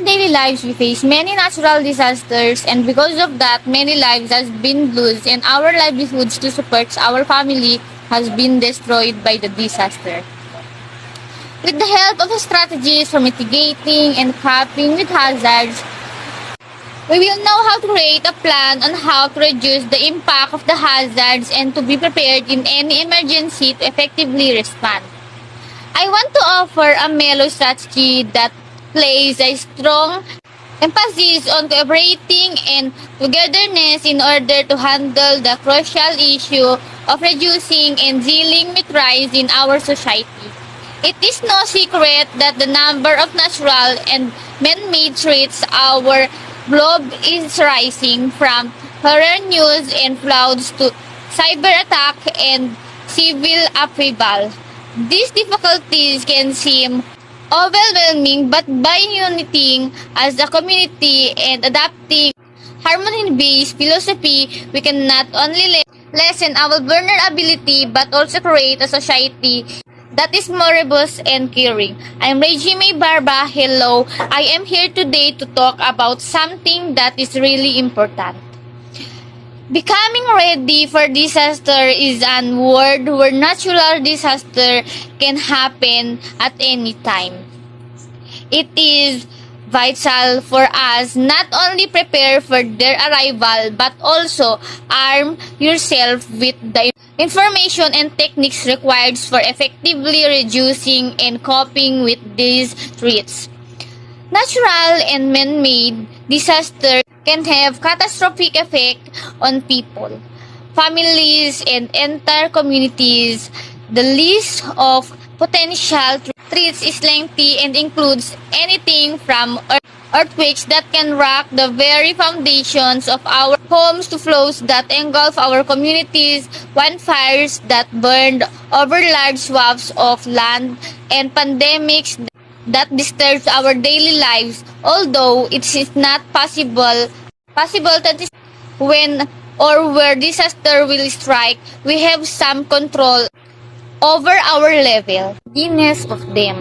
daily lives, we face many natural disasters, and because of that, many lives has been lost, and our livelihoods to support our family has been destroyed by the disaster. With the help of strategies for mitigating and coping with hazards, we will know how to create a plan on how to reduce the impact of the hazards and to be prepared in any emergency to effectively respond. I want to offer a mellow strategy that places a strong emphasis on cooperating and togetherness in order to handle the crucial issue of reducing and dealing with rise in our society. It is no secret that the number of natural and man-made threats our globe is rising, from horror news and floods to cyber attack and civil upheaval. These difficulties can seem overwhelming, but by uniting as a community and adapting harmony-based philosophy, we can not only lessen our vulnerability but also create a society that is more robust and caring. I'm Reygie-Mae Barba. Hello. I am here today to talk about something that is really important. Becoming ready for disaster is a word where natural disaster can happen at any time. It is vital for us not only prepare for their arrival but also arm yourself with the information and techniques required for effectively reducing and coping with these threats. Natural and man-made disaster can have catastrophic effect on people, families, and entire communities. The list of potential threats is lengthy and includes anything from earthquakes that can rock the very foundations of our homes to flows that engulf our communities, wildfires that burned over large swaths of land, and pandemics that disturbs our daily lives. Although it is not possible that when or where disaster will strike, we have some control over our level, of them.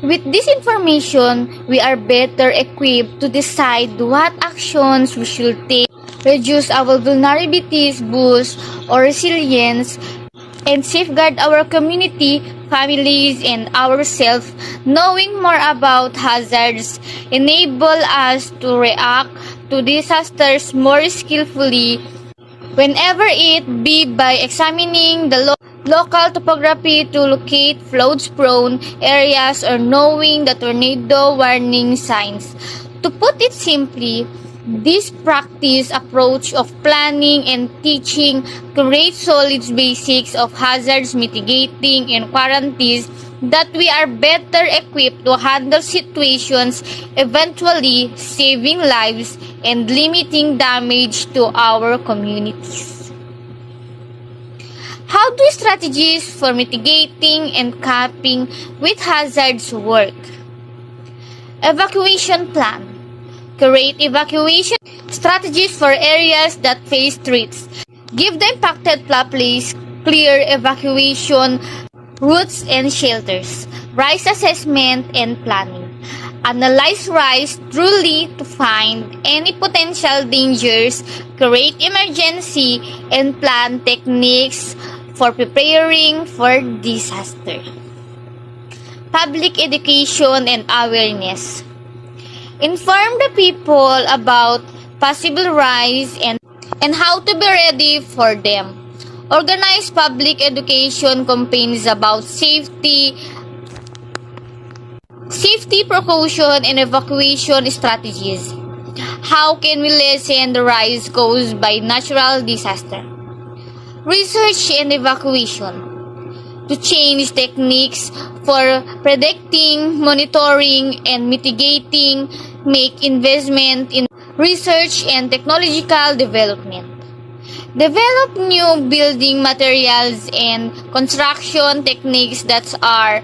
With this information, we are better equipped to decide what actions we should take, reduce our vulnerabilities, boost our resilience, and safeguard our community, families, and ourselves. Knowing more about hazards enable us to react to disasters more skillfully, whenever it be by examining the local topography to locate flood-prone areas or knowing the tornado warning signs. To put it simply, this practice approach of planning and teaching creates solid basics of hazards mitigating and quarantines that we are better equipped to handle situations, eventually saving lives and limiting damage to our communities. How do strategies for mitigating and coping with hazards work? Evacuation plan. Create evacuation strategies for areas that face threats. Give the impacted place clear evacuation routes and shelters. Rise assessment and planning. Analyze rise truly to find any potential dangers. Create emergency and plan techniques for preparing for disaster. Public education and awareness. Inform the people about possible rise and how to be ready for them. Organize public education campaigns about safety precaution and evacuation strategies. How can we lessen the rise caused by natural disaster? Research and evacuation. To change techniques for predicting, monitoring, and mitigating, make investment in research and technological development. Develop new building materials and construction techniques that are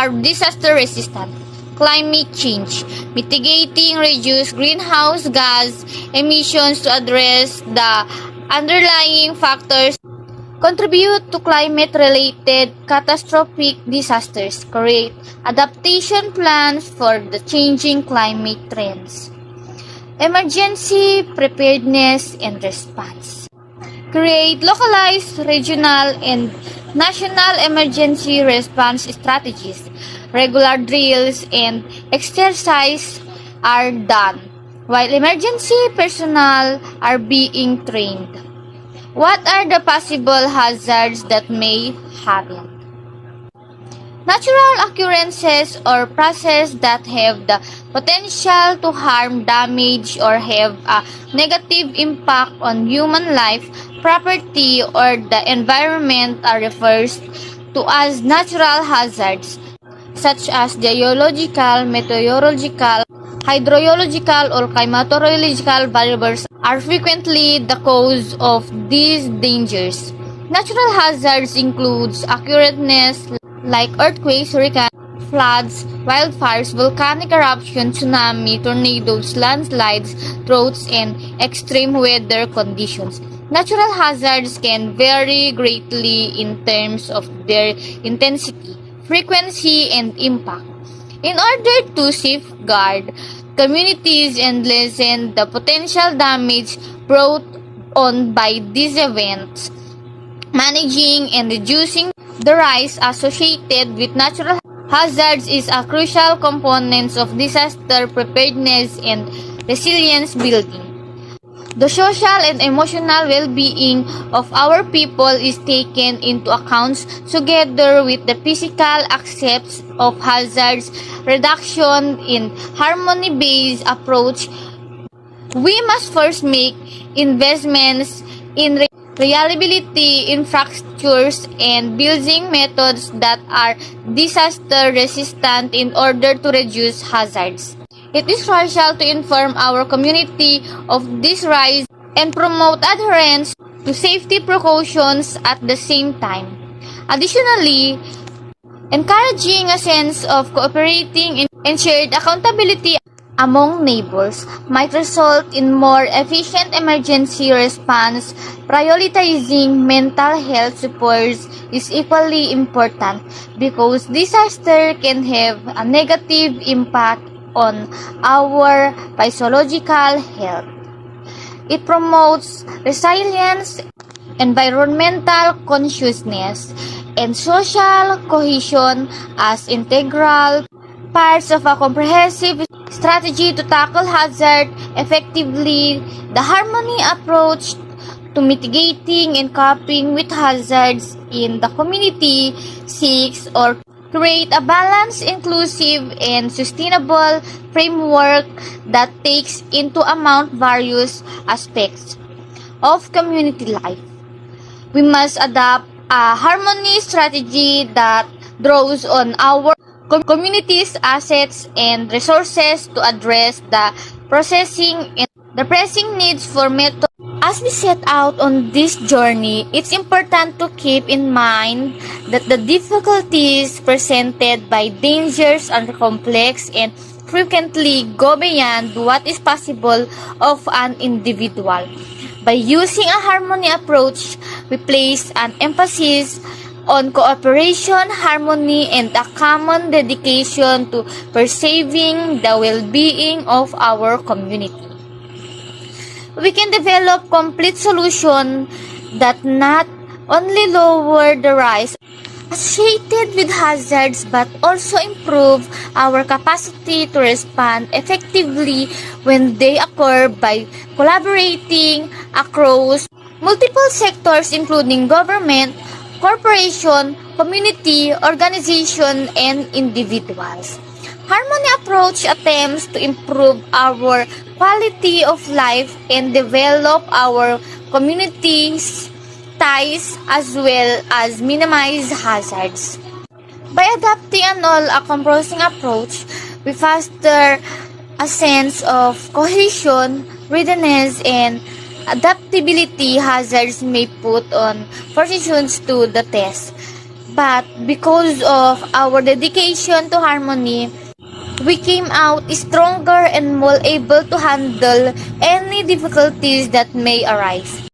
disaster resistant. Climate change. Mitigating reduce greenhouse gas emissions to address the underlying factors contribute to climate-related catastrophic disasters, create adaptation plans for the changing climate trends, emergency preparedness and response, create localized, regional, and national emergency response strategies. Regular drills and exercise are done, while emergency personnel are being trained. What are the possible hazards that may happen? Natural occurrences or processes that have the potential to harm, damage, or have a negative impact on human life, property, or the environment are referred to as natural hazards, such as geological, meteorological, hydrological, or climatological variables are frequently the cause of these dangers. Natural hazards include occurrences like earthquakes, hurricanes, floods, wildfires, volcanic eruptions, tsunami, tornadoes, landslides, droughts, and extreme weather conditions. Natural hazards can vary greatly in terms of their intensity, frequency, and impact. In order to safeguard communities and lessen the potential damage brought on by these events, managing and reducing the risk associated with natural hazards is a crucial component of disaster preparedness and resilience building. The social and emotional well-being of our people is taken into account together with the physical aspects of hazards reduction in harmony-based approach. We must first make investments in reliability infrastructures and building methods that are disaster resistant in order to reduce hazards. It is crucial to inform our community of this rise and promote adherence to safety precautions at the same time. Additionally, encouraging a sense of cooperating and shared accountability among neighbors might result in more efficient emergency response. Prioritizing mental health supports is equally important because disaster can have a negative impact on our physiological health. It promotes resilience, environmental consciousness, and social cohesion as integral parts of a comprehensive strategy to tackle hazard effectively. The harmony approach to mitigating and coping with hazards in the community seeks or create a balanced, inclusive, and sustainable framework that takes into account various aspects of community life. We must adopt a harmony strategy that draws on our community's assets and resources to address the pressing needs for method. As we set out on this journey, it's important to keep in mind that the difficulties presented by dangers are complex and frequently go beyond what is possible of an individual. By using a harmony approach, we place an emphasis on cooperation, harmony, and a common dedication to preserving the well-being of our community. We can develop complete solutions that not only lower the risk associated with hazards but also improve our capacity to respond effectively when they occur by collaborating across multiple sectors including government, corporation, community, organization, and individuals. Harmony approach attempts to improve our quality of life and develop our communities' ties as well as minimize hazards. By adopting an all-encompassing approach, we foster a sense of cohesion, readiness, and adaptability. Hazards may put on fortunes to the test, but because of our dedication to harmony, we came out stronger and more able to handle any difficulties that may arise.